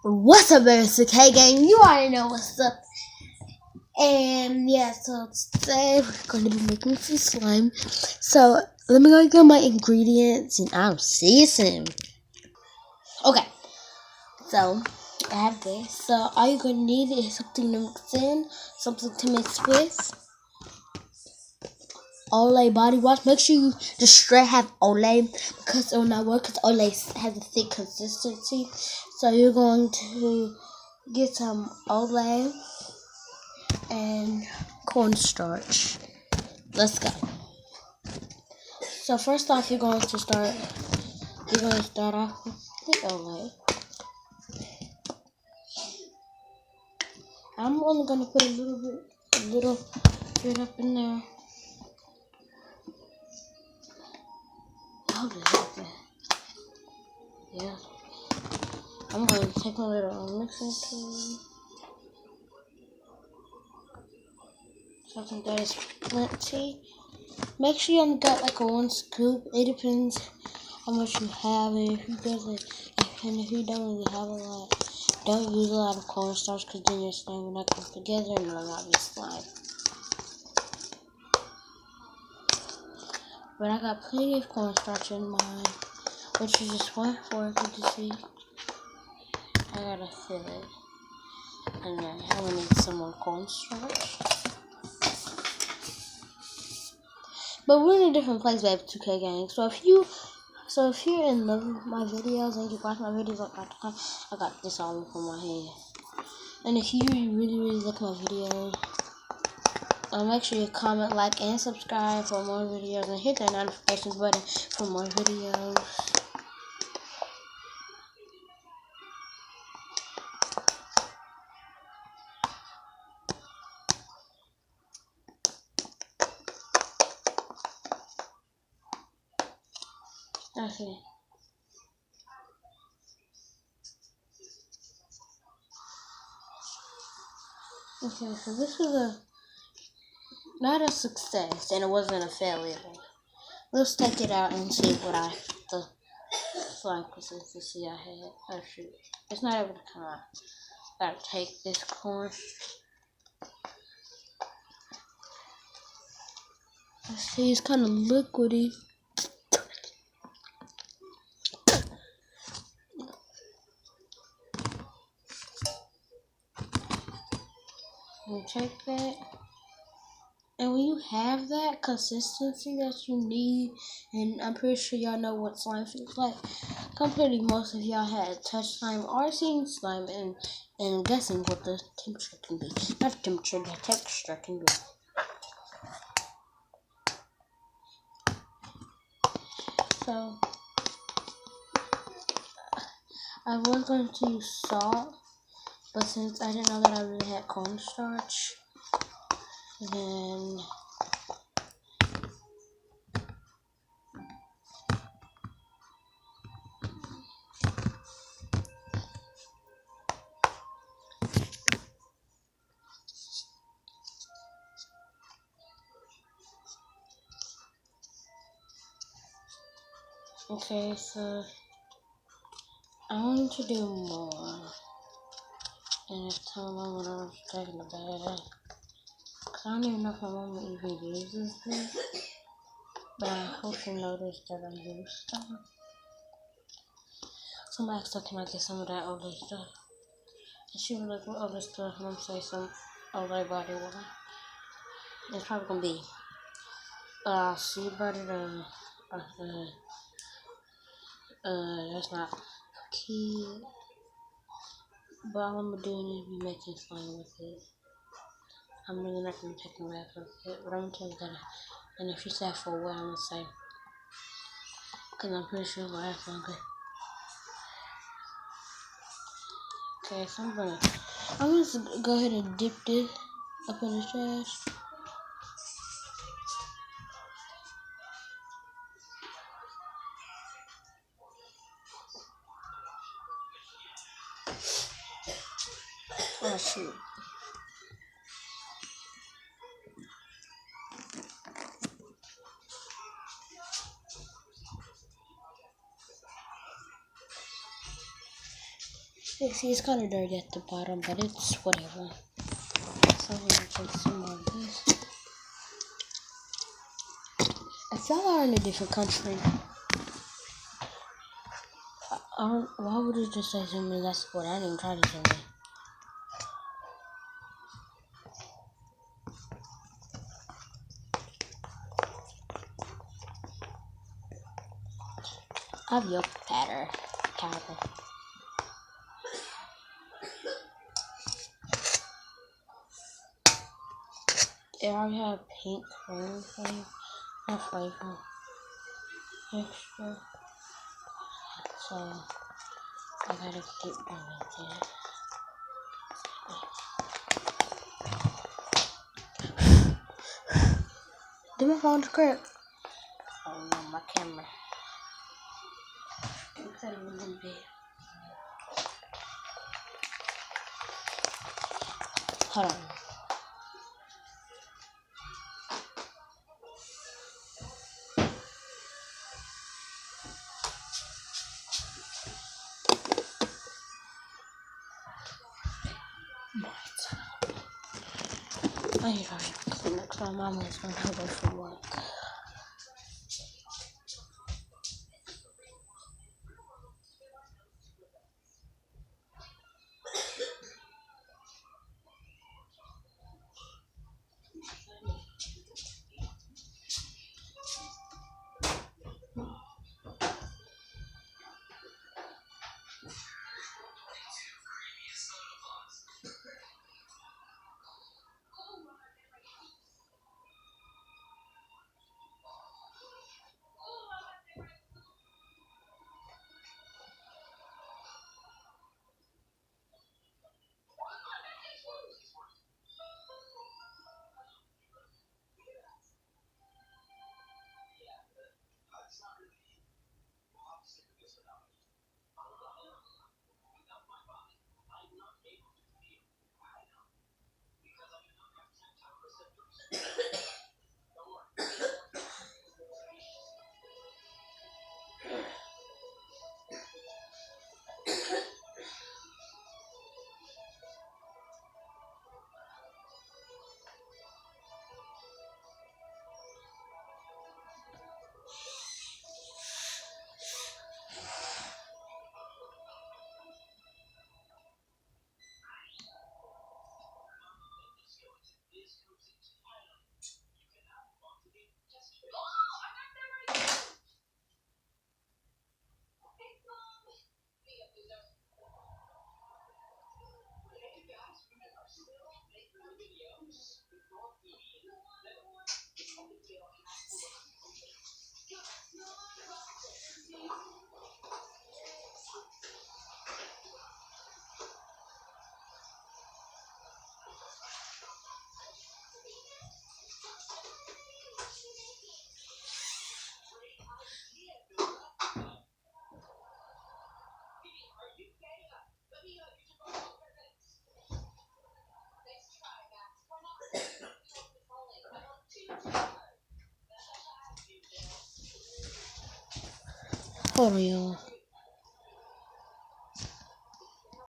What's up, it's the K gang. You already know what's up. And yeah, so today we're going to be making some slime. So let me go get my ingredients and I'll see you soon. Okay, so I have this. So all you're going to need is something to mix in, something to mix with. Olay body wash. Make sure you just straight have Olay because it will not work because Olay has a thick consistency. So you're going to get some Olay and cornstarch. Let's go. So first off, you're going to start off with the Olay. I'm only going to put a little bit up in there. How does that? Yeah. I'm going to take my little mixing tool. Something that is plenty. Make sure you only got like a 1 scoop. It depends how much you have, and if you don't really have a lot, don't use a lot of cornstarch because then your slime will not come together and it will not be slime. But I got plenty of cornstarch in mine, which is just 1/4, as you can see. I gotta fill it, and then I'm gonna need some more cornstarch. But we're in a different place, baby, 2K gang. So if you're in love with my videos and you watch my videos like I got this all over my head. And if you really like my videos, make sure you comment, like, and subscribe for more videos, and hit that notifications button for more videos. Okay. Okay, so this was not a success, and it wasn't a failure. Let's take it out and see what the slime consistency I had. Oh shoot, it's not able to come out. Gotta take this corn. Let's see, it's kind of liquidy. And check that. And when you have that consistency that you need, and I'm pretty sure y'all know what slime feels like. I'm pretty most of y'all had touch slime or seen slime and guessing what the temperature can be. Not the temperature, the texture can be. So I was going to use salt, but since I didn't know that I really had cornstarch, then okay, so I wanted to do more. And it's time I'm gonna take the bag. Cause I don't even know if my mom even uses this. But I hope she noticed that I use stuff. Somebody asked her, can I get some of that Olay stuff? And she was like, what other stuff? And I'm saying some Olay body water. It's probably gonna be sea butter, that's not key. But all I'm doing is be making slime with it. I'm really not gonna be taking back with it, but I'm gonna tell you that. And if you say for a while, I'm gonna say, because I'm pretty sure it'll last longer. Okay, so I'm gonna go ahead and dip this up in the trash. Oh shoot. You see, it's kind of dirty at the bottom, but it's whatever. So I'm gonna take some more of this. If y'all are in a different country, why would it just say zoom in? That's what I didn't even try to zoom in. I have yolk powder. They already have pink cream flavor, not flavor, texture. So I gotta get rid of it. Did my phone crack? Oh no, my camera. Looks like a little bit. Hold on. I need to clean up because my mom is going to go for work. Hold on, y'all.